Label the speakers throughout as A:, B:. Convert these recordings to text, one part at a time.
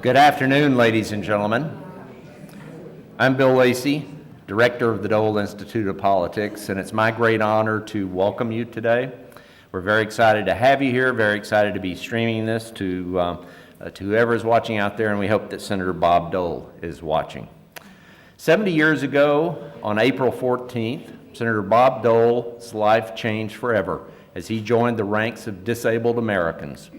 A: Good afternoon, ladies and gentlemen. I'm Bill Lacey, Director of the Dole Institute of Politics, and it's my great honor to welcome you today. We're very excited to have you here, very excited to be streaming this to whoever is watching out there, and we hope that Senator Bob Dole is watching. 70 years ago, on April 14th, Senator Bob Dole's life changed forever as he joined the ranks of disabled Americans.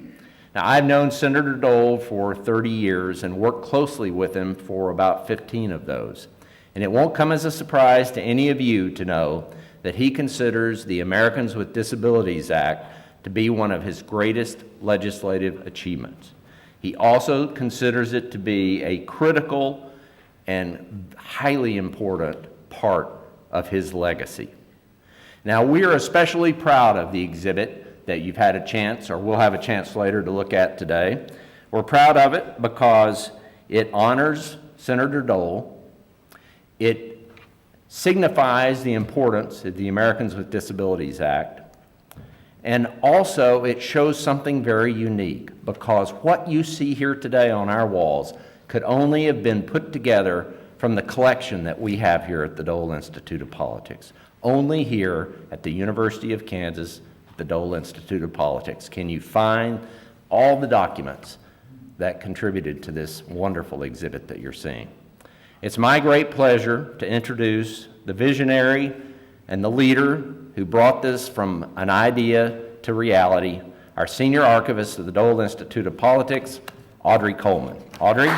A: Now, I've known Senator Dole for 30 years and worked closely with him for about 15 of those. And it won't come as a surprise to any of you to know that he considers the Americans with Disabilities Act to be one of his greatest legislative achievements. He also considers it to be a critical and highly important part of his legacy. Now, we are especially proud of the exhibit that you've had a chance, or will have a chance later, to look at today. We're proud of it because it honors Senator Dole. It signifies the importance of the Americans with Disabilities Act. And also, it shows something very unique, because what you see here today on our walls could only have been put together from the collection that we have here at the Dole Institute of Politics. Only here at the University of Kansas, the Dole Institute of Politics, can you find all the documents that contributed to this wonderful exhibit that you're seeing. It's my great pleasure to introduce the visionary and the leader who brought this from an idea to reality, our senior archivist of the Dole Institute of Politics, Audrey Coleman. Audrey?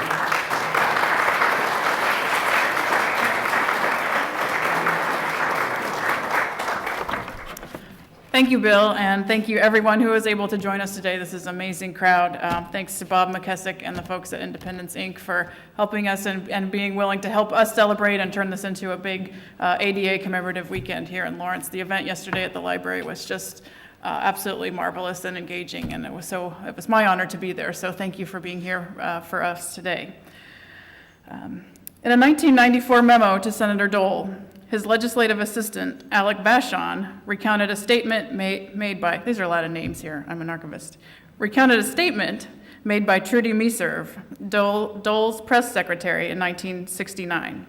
B: Thank you, Bill, and thank you everyone who was able to join us today. This is an amazing crowd. Thanks to Bob McKessick and the folks at Independence, Inc. for helping us and being willing to help us celebrate and turn this into a big ADA commemorative weekend here in Lawrence. The event yesterday at the library was just absolutely marvelous and engaging, and it was my honor to be there, so thank you for being here for us today. In a 1994 memo to Senator Dole, his legislative assistant, Alec Vachon, recounted a statement made by, these are a lot of names here, I'm an archivist, recounted a statement made by Trudy Meserve, Dole's press secretary in 1969.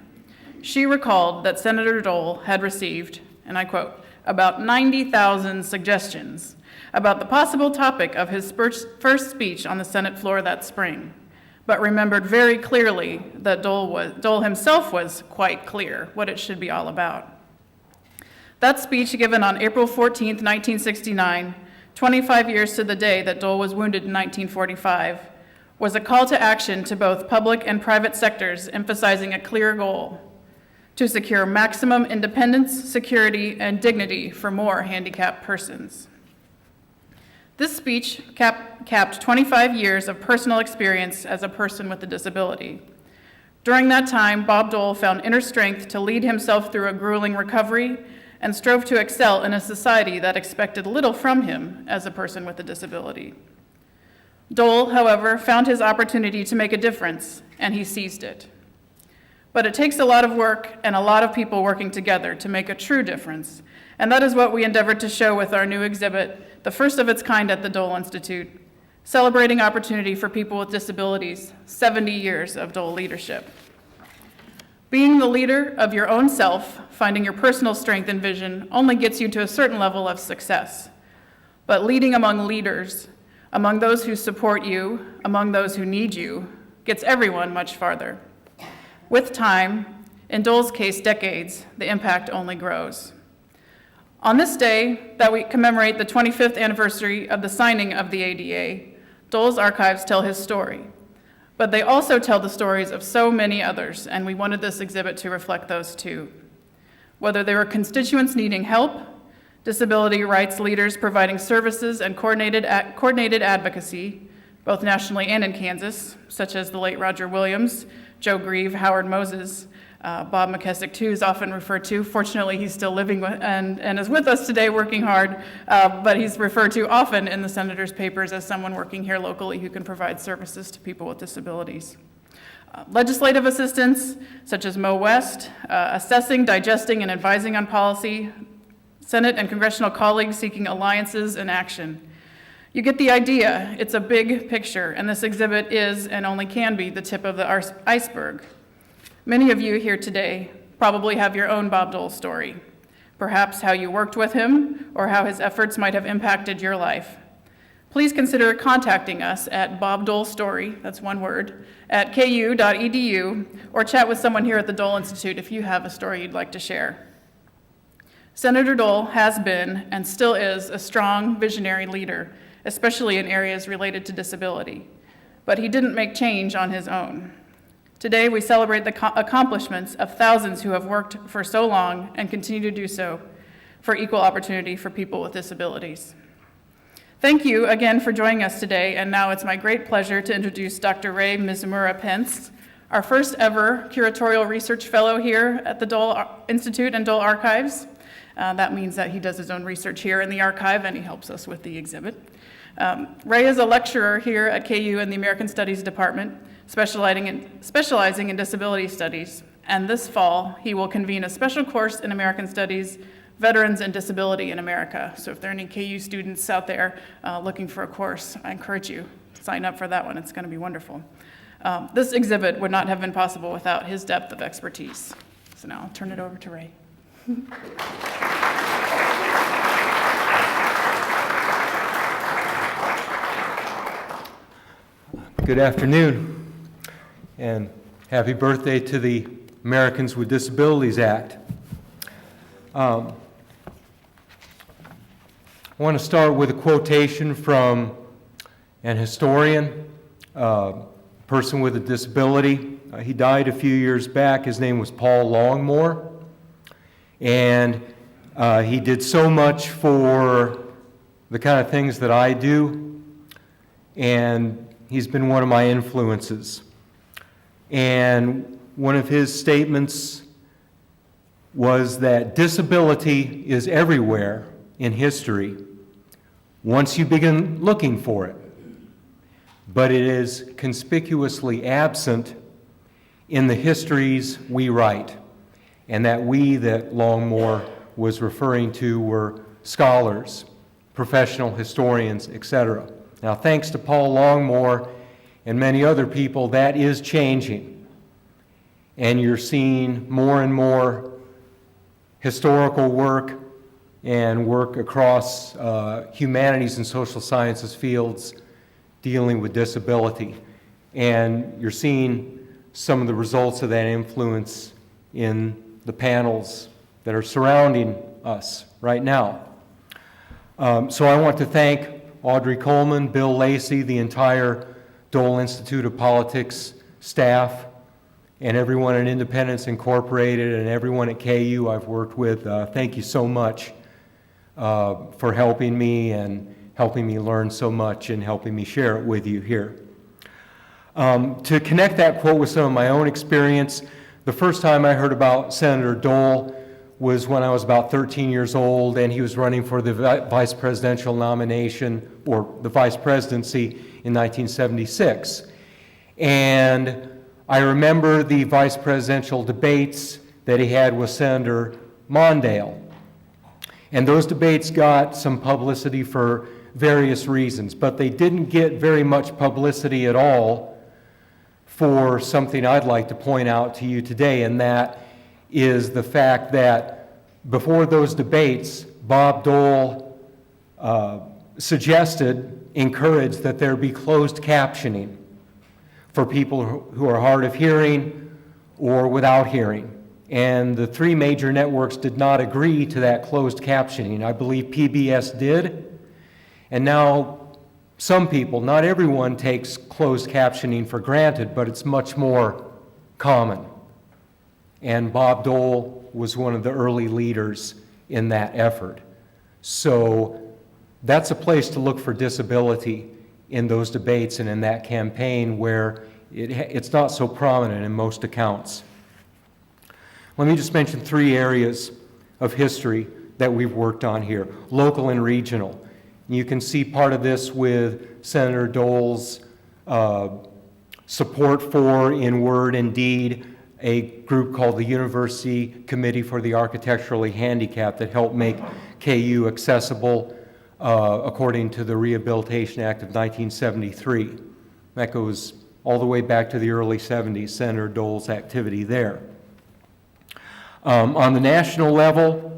B: She recalled that Senator Dole had received, and I quote, about 90,000 suggestions about the possible topic of his first speech on the Senate floor that spring, but remembered very clearly that Dole himself was quite clear what it should be all about. That speech, given on April 14th, 1969, 25 years to the day that Dole was wounded in 1945, was a call to action to both public and private sectors, emphasizing a clear goal: to secure maximum independence, security, and dignity for more handicapped persons. This speech capped 25 years of personal experience as a person with a disability. During that time, Bob Dole found inner strength to lead himself through a grueling recovery and strove to excel in a society that expected little from him as a person with a disability. Dole, however, found his opportunity to make a difference, and he seized it. But it takes a lot of work and a lot of people working together to make a true difference, and that is what we endeavored to show with our new exhibit, the first of its kind at the Dole Institute, celebrating opportunity for people with disabilities, 70 years of Dole leadership. Being the leader of your own self, finding your personal strength and vision, only gets you to a certain level of success. But leading among leaders, among those who support you, among those who need you, gets everyone much farther. With time, in Dole's case decades, the impact only grows. On this day that we commemorate the 25th anniversary of the signing of the ADA, Dole's archives tell his story, but they also tell the stories of so many others, and we wanted this exhibit to reflect those too. Whether they were constituents needing help, disability rights leaders providing services and coordinated advocacy, both nationally and in Kansas, such as the late Roger Williams, Joe Grieve, Howard Moses, Bob McKessick, too, is often referred to. Fortunately, he's still living and is with us today working hard, but he's referred to often in the Senator's papers as someone working here locally who can provide services to people with disabilities. Legislative assistants, such as Mo West, assessing, digesting, and advising on policy, Senate and congressional colleagues seeking alliances and action. You get the idea. It's a big picture, and this exhibit is and only can be the tip of the iceberg. Many of you here today probably have your own Bob Dole story, perhaps how you worked with him or how his efforts might have impacted your life. Please consider contacting us at bobdolestory, that's one word, at ku.edu, or chat with someone here at the Dole Institute if you have a story you'd like to share. Senator Dole has been and still is a strong visionary leader, especially in areas related to disability. But he didn't make change on his own. Today, we celebrate the accomplishments of thousands who have worked for so long and continue to do so for equal opportunity for people with disabilities. Thank you again for joining us today, and now it's my great pleasure to introduce Dr. Ray Mizumura-Pence, our first ever Curatorial Research Fellow here at the Dole Institute and Dole Archives. That means that he does his own research here in the archive, and he helps us with the exhibit. Ray is a lecturer here at KU in the American Studies Department, specializing in disability studies, and this fall he will convene a special course in American Studies, Veterans and Disability in America. So if there are any KU students out there looking for a course, I encourage you to sign up for that one. It's going to be wonderful. This exhibit would not have been possible without his depth of expertise. So now I'll turn it over to Ray.
C: Good afternoon, and happy birthday to the Americans with Disabilities Act. I want to start with a quotation from an historian, a person with a disability. He died a few years back. His name was Paul Longmore, and he did so much for the kind of things that I do, and he's been one of my influences. And one of his statements was that disability is everywhere in history once you begin looking for it, but it is conspicuously absent in the histories we write. And that we that Longmore was referring to were scholars, professional historians, etc. Now, thanks to Paul Longmore and many other people, that is changing. And you're seeing more and more historical work and work across humanities and social sciences fields dealing with disability. And you're seeing some of the results of that influence in the panels that are surrounding us right now. So I want to thank Audrey Coleman, Bill Lacey, the entire Dole Institute of Politics staff, and everyone at Independence Incorporated and everyone at KU I've worked with. Thank you so much for helping me and helping me learn so much and helping me share it with you here. To connect that quote with some of my own experience, the first time I heard about Senator Dole was when I was about 13 years old, and he was running for the vice presidential nomination, or the vice presidency, in 1976. And I remember the vice presidential debates that he had with Senator Mondale. And those debates got some publicity for various reasons, but they didn't get very much publicity at all for something I'd like to point out to you today, and that is the fact that before those debates, Bob Dole encouraged that there be closed captioning for people who are hard of hearing or without hearing. And the three major networks did not agree to that closed captioning. I believe PBS did, and now some people, not everyone, takes closed captioning for granted, but it's much more common. And Bob Dole was one of the early leaders in that effort. So that's a place to look for disability in those debates and in that campaign where it's not so prominent in most accounts. Let me just mention three areas of history that we've worked on here: local and regional. You can see part of this with Senator Dole's support for, in word and deed, a group called the University Committee for the Architecturally Handicapped that helped make KU accessible according to the Rehabilitation Act of 1973. That goes all the way back to the early 70s, Senator Dole's activity there. On the national level,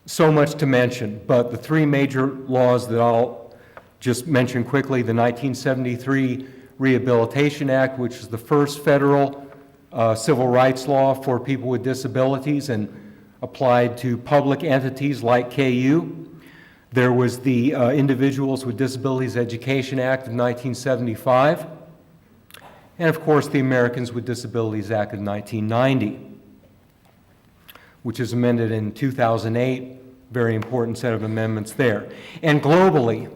C: so much to mention, but the three major laws that I'll just mention quickly: the 1973 Rehabilitation Act, which is the first federal civil rights law for people with disabilities and applied to public entities like KU. There was the Individuals with Disabilities Education Act of 1975, and of course the Americans with Disabilities Act of 1990, which is amended in 2008. Very important set of amendments there. And globally,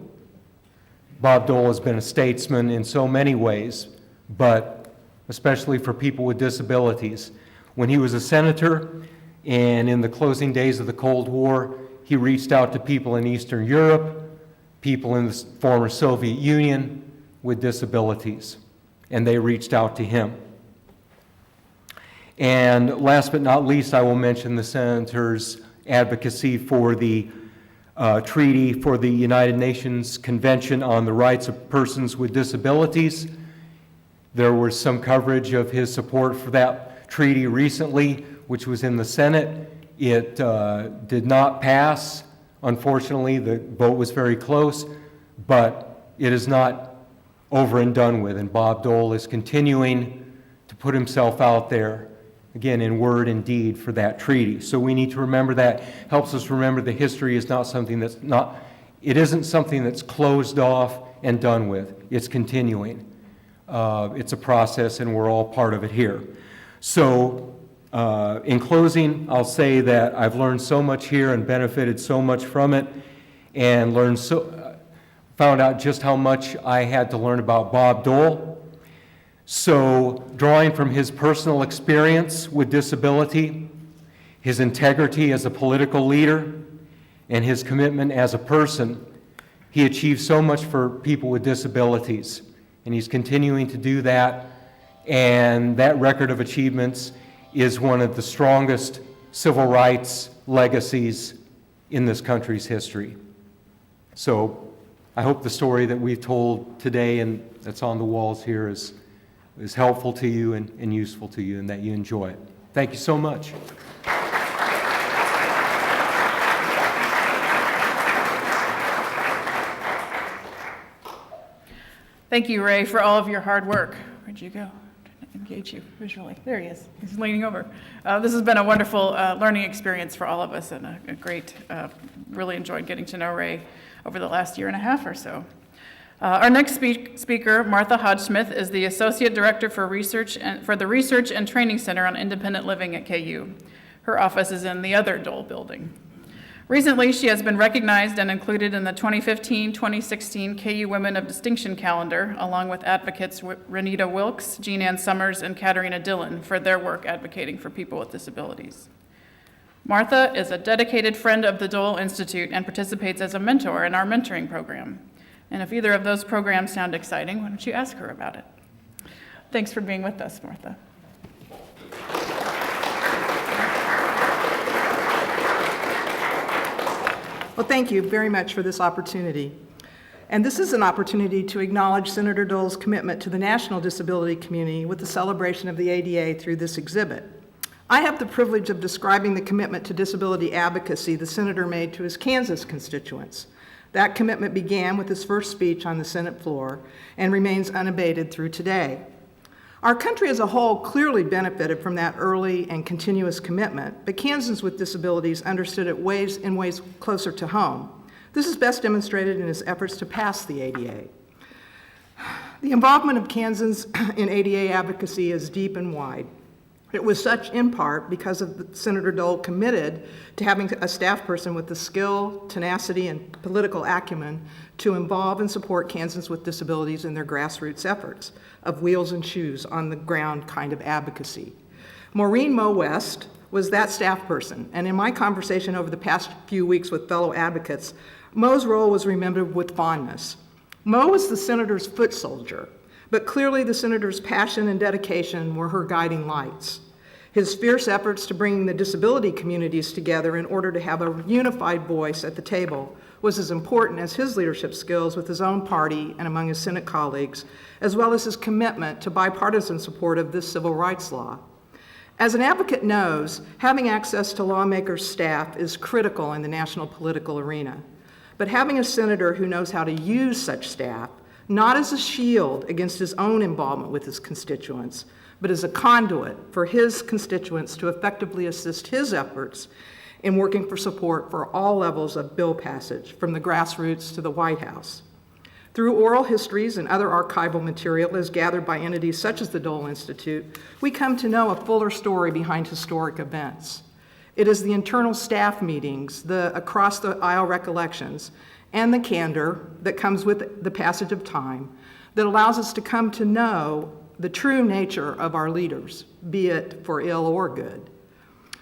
C: Bob Dole has been a statesman in so many ways, but especially for people with disabilities. When he was a senator and in the closing days of the Cold War, he reached out to people in Eastern Europe, people in the former Soviet Union with disabilities, and they reached out to him. And last but not least, I will mention the senator's advocacy for the treaty for the United Nations Convention on the Rights of Persons with Disabilities. There was some coverage of his support for that treaty recently, which was in the Senate. It did not pass. Unfortunately, the vote was very close, but it is not over and done with, and Bob Dole is continuing to put himself out there, again, in word and deed, for that treaty. So we need to remember that. Helps us remember the history is not something that's not, it isn't something that's closed off and done with. It's continuing. It's a process, and we're all part of it here. So in closing, I'll say that I've learned so much here and benefited so much from it, and found out just how much I had to learn about Bob Dole. So, drawing from his personal experience with disability, his integrity as a political leader, and his commitment as a person, he achieved so much for people with disabilities, and he's continuing to do that, and that record of achievements is one of the strongest civil rights legacies in this country's history. So, I hope the story that we've told today and that's on the walls here is helpful to you and useful to you, and that you enjoy it. Thank you so much.
B: Thank you, Ray, for all of your hard work. Where'd you go? I'm trying to engage you visually. There he is. He's leaning over. This has been a wonderful learning experience for all of us, and a great, really enjoyed getting to know Ray over the last year and a half or so. Our next speaker, Martha Hodgesmith, is the Associate Director for the Research and Training Center on Independent Living at KU. Her office is in the other Dole building. Recently, she has been recognized and included in the 2015-2016 KU Women of Distinction calendar, along with advocates Renita Wilkes, Jean Ann Summers, and Katarina Dillon for their work advocating for people with disabilities. Martha is a dedicated friend of the Dole Institute and participates as a mentor in our mentoring program. And if either of those programs sound exciting, why don't you ask her about it? Thanks for being with us, Martha.
D: Well, thank you very much for this opportunity. And this is an opportunity to acknowledge Senator Dole's commitment to the national disability community with the celebration of the ADA through this exhibit. I have the privilege of describing the commitment to disability advocacy the senator made to his Kansas constituents. That commitment began with his first speech on the Senate floor and remains unabated through today. Our country as a whole clearly benefited from that early and continuous commitment, but Kansans with disabilities understood it in ways closer to home. This is best demonstrated in his efforts to pass the ADA. The involvement of Kansans in ADA advocacy is deep and wide. It was such in part because of Senator Dole committed to having a staff person with the skill, tenacity, and political acumen to involve and support Kansans with disabilities in their grassroots efforts of wheels and shoes on the ground kind of advocacy. Maureen Moe West was that staff person, and in my conversation over the past few weeks with fellow advocates, Moe's role was remembered with fondness. Moe was the senator's foot soldier, but clearly the senator's passion and dedication were her guiding lights. His fierce efforts to bring the disability communities together in order to have a unified voice at the table was as important as his leadership skills with his own party and among his Senate colleagues, as well as his commitment to bipartisan support of this civil rights law. As an advocate knows, having access to lawmakers' staff is critical in the national political arena. But having a senator who knows how to use such staff, not as a shield against his own involvement with his constituents, but as a conduit for his constituents to effectively assist his efforts in working for support for all levels of bill passage, from the grassroots to the White House. Through oral histories and other archival material as gathered by entities such as the Dole Institute, we come to know a fuller story behind historic events. It is the internal staff meetings, the across-the-aisle recollections, and the candor that comes with the passage of time that allows us to come to know the true nature of our leaders, be it for ill or good.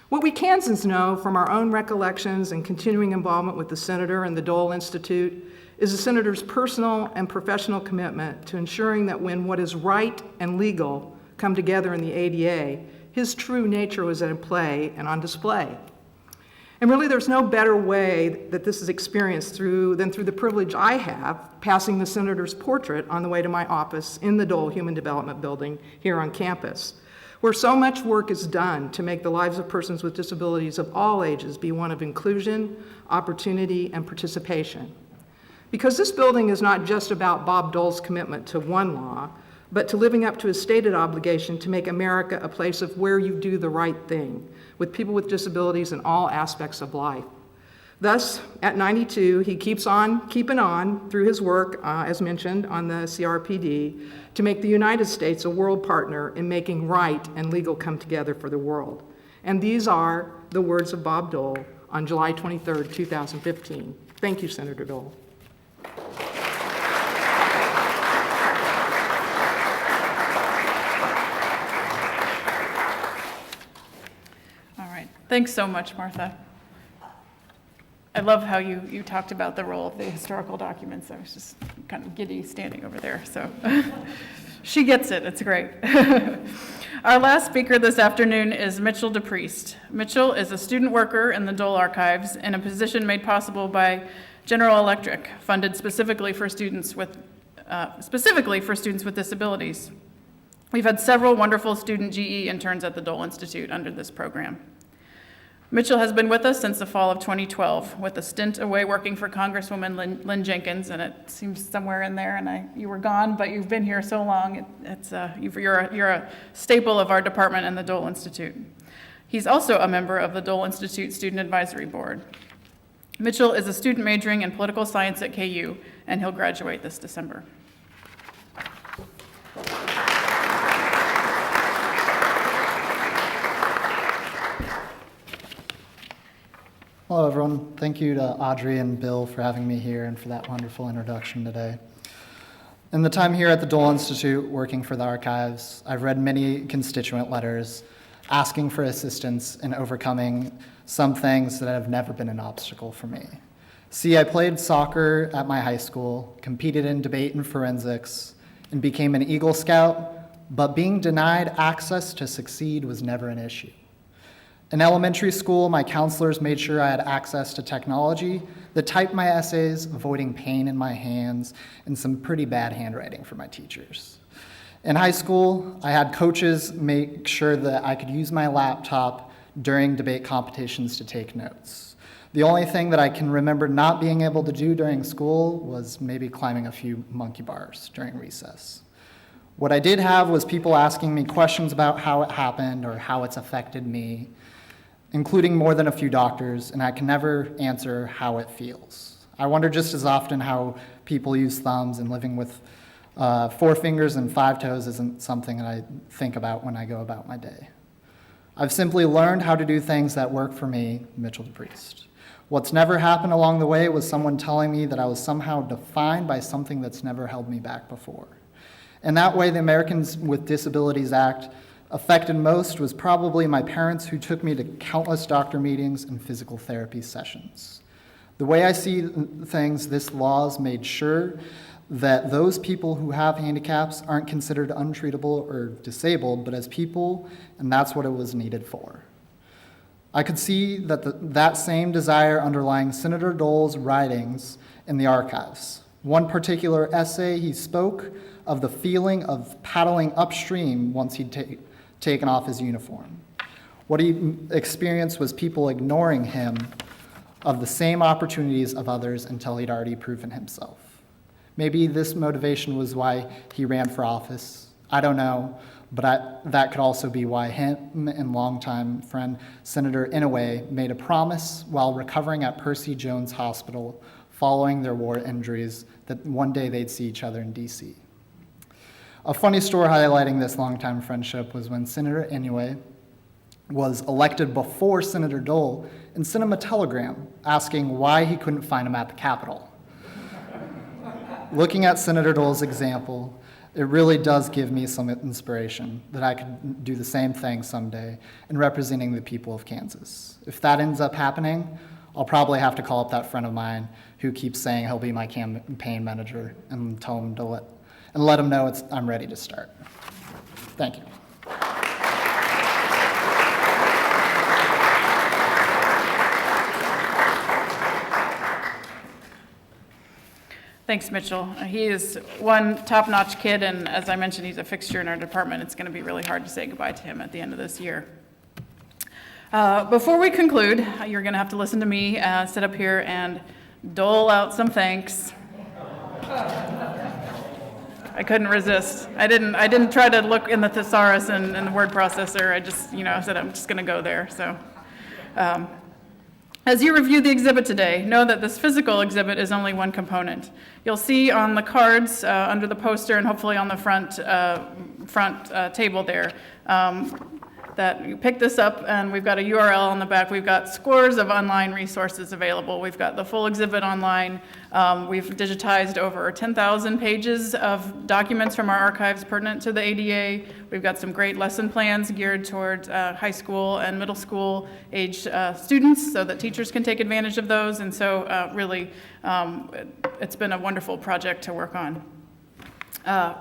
D: What we Kansans know from our own recollections and continuing involvement with the Senator and the Dole Institute is the Senator's personal and professional commitment to ensuring that when what is right and legal come together in the ADA, his true nature was at play and on display. And really, there's no better way that this is experienced than through the privilege I have passing the Senator's portrait on the way to my office in the Dole Human Development Building here on campus, where so much work is done to make the lives of persons with disabilities of all ages be one of inclusion, opportunity, and participation. Because this building is not just about Bob Dole's commitment to one law, but to living up to his stated obligation to make America a place of where you do the right thing with people with disabilities in all aspects of life. Thus, at 92, he keeps on keeping on through his work, as mentioned, on the CRPD, to make the United States a world partner in making right and legal come together for the world. And these are the words of Bob Dole on July 23rd, 2015. Thank you, Senator Dole.
B: Thanks so much, Martha. I love how you talked about the role of the historical documents. I was just kind of giddy standing over there, so she gets it. It's great. Our last speaker this afternoon is Mitchell DePriest. Mitchell is a student worker in the Dole Archives in a position made possible by General Electric, funded specifically for students with disabilities. We've had several wonderful student GE interns at the Dole Institute under this program. Mitchell has been with us since the fall of 2012, with a stint away working for Congresswoman Lynn Jenkins, and it seems somewhere in there, and you were gone, but you've been here so long, you're a staple of our department and the Dole Institute. He's also a member of the Dole Institute Student Advisory Board. Mitchell is a student majoring in political science at KU, and he'll graduate this December.
E: Hello, everyone. Thank you to Audrey and Bill for having me here and for that wonderful introduction today. In the time here at the Dole Institute working for the archives, I've read many constituent letters asking for assistance in overcoming some things that have never been an obstacle for me. See, I played soccer at my high school, competed in debate and forensics, and became an Eagle Scout, but being denied access to succeed was never an issue. In elementary school, my counselors made sure I had access to technology that typed my essays, avoiding pain in my hands and some pretty bad handwriting for my teachers. In high school, I had coaches make sure that I could use my laptop during debate competitions to take notes. The only thing that I can remember not being able to do during school was maybe climbing a few monkey bars during recess. What I did have was people asking me questions about how it happened or how it's affected me, including more than a few doctors, and I can never answer how it feels. I wonder just as often how people use thumbs, and living with 4 fingers and 5 toes isn't something that I think about when I go about my day. I've simply learned how to do things that work for me, Mitchell DePriest. What's never happened along the way was someone telling me that I was somehow defined by something that's never held me back before. And that way, the Americans with Disabilities Act affected most was probably my parents, who took me to countless doctor meetings and physical therapy sessions. The way I see things, this law's made sure that those people who have handicaps aren't considered untreatable or disabled, but as people, and that's what it was needed for. I could see that that same desire underlying Senator Dole's writings in the archives. One particular essay, he spoke of the feeling of paddling upstream once he'd taken off his uniform. What he experienced was people ignoring him of the same opportunities of others until he'd already proven himself. Maybe this motivation was why he ran for office. I don't know, but that could also be why him and longtime friend Senator Inouye made a promise while recovering at Percy Jones Hospital following their war injuries that one day they'd see each other in D.C. A funny story highlighting this longtime friendship was when Senator Inouye was elected before Senator Dole and sent him a telegram asking why he couldn't find him at the Capitol. Looking at Senator Dole's example, it really does give me some inspiration that I could do the same thing someday in representing the people of Kansas. If that ends up happening, I'll probably have to call up that friend of mine who keeps saying he'll be my campaign manager and tell him to let him know I'm ready to start. Thank you.
B: Thanks, Mitchell. He is one top-notch kid, and as I mentioned, he's a fixture in our department. It's going to be really hard to say goodbye to him at the end of this year. Before we conclude, you're going to have to listen to me sit up here and dole out some thanks. I couldn't resist. I didn't try to look in the thesaurus and the word processor. I just, said I'm just going to go there. So. As you review the exhibit today, know that this physical exhibit is only one component. You'll see on the cards under the poster and hopefully on the front table there that you pick this up, and we've got a URL on the back. We've got scores of online resources available. We've got the full exhibit online. We've digitized over 10,000 pages of documents from our archives pertinent to the ADA. We've got some great lesson plans geared towards high school and middle school aged students so that teachers can take advantage of those. And so really, it's been a wonderful project to work on.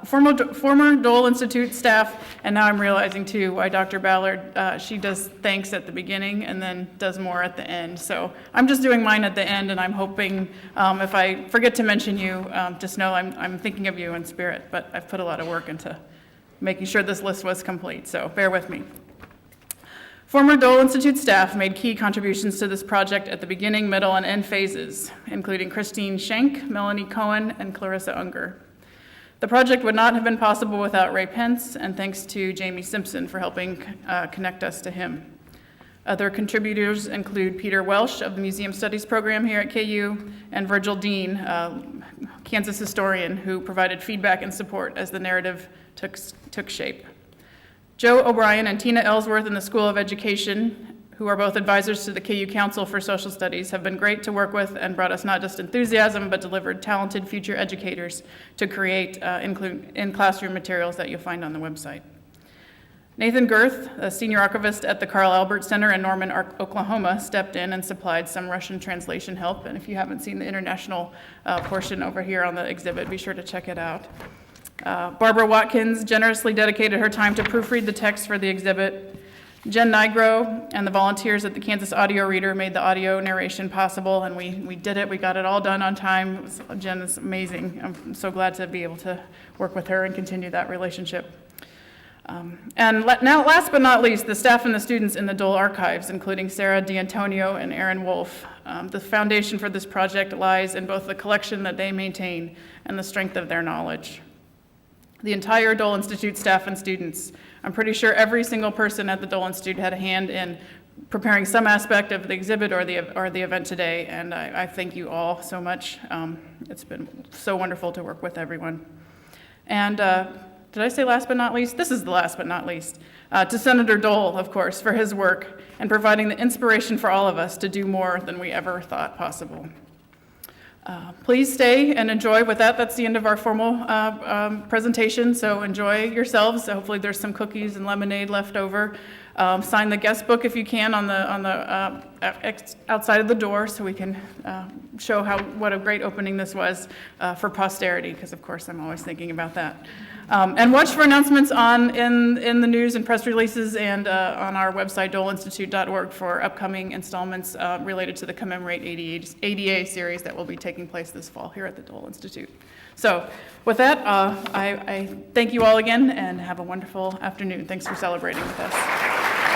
B: Former Dole Institute staff, and now I'm realizing too why Dr. Ballard, she does thanks at the beginning and then does more at the end. So I'm just doing mine at the end, and I'm hoping if I forget to mention you, just know I'm thinking of you in spirit, but I've put a lot of work into making sure this list was complete, so bear with me. Former Dole Institute staff made key contributions to this project at the beginning, middle, and end phases, including Christine Schenk, Melanie Cohen, and Clarissa Unger. The project would not have been possible without Ray Pence, and thanks to Jamie Simpson for helping connect us to him. Other contributors include Peter Welsh of the Museum Studies program here at KU, and Virgil Dean, Kansas historian, who provided feedback and support as the narrative took shape. Joe O'Brien and Tina Ellsworth in the School of Education, who are both advisors to the KU Council for Social Studies, have been great to work with and brought us not just enthusiasm, but delivered talented future educators to create in-classroom materials that you'll find on the website. Nathan Girth, a senior archivist at the Carl Albert Center in Norman, Oklahoma, stepped in and supplied some Russian translation help. And if you haven't seen the international portion over here on the exhibit, be sure to check it out. Barbara Watkins generously dedicated her time to proofread the text for the exhibit. Jen Nigro and the volunteers at the Kansas Audio Reader made the audio narration possible, and we did it. We got it all done on time. Jen is amazing. I'm so glad to be able to work with her and continue that relationship. And now, last but not least, the staff and the students in the Dole Archives, including Sarah D'Antonio and Aaron Wolf. The foundation for this project lies in both the collection that they maintain and the strength of their knowledge. The entire Dole Institute staff and students, I'm pretty sure every single person at the Dole Institute had a hand in preparing some aspect of the exhibit or the event today, and I thank you all so much. It's been so wonderful to work with everyone. And did I say last but not least? This is the last but not least. To Senator Dole, of course, for his work and providing the inspiration for all of us to do more than we ever thought possible. Please stay and enjoy. With that, that's the end of our formal presentation, so enjoy yourselves. Hopefully there's some cookies and lemonade left over. Sign the guest book if you can on the outside of the door so we can show what a great opening this was for posterity, because of course I'm always thinking about that. And watch for announcements in the news and press releases and on our website, doleinstitute.org, for upcoming installments related to the Commemorate ADA series that will be taking place this fall here at the Dole Institute. So with that, I thank you all again and have a wonderful afternoon. Thanks for celebrating with us.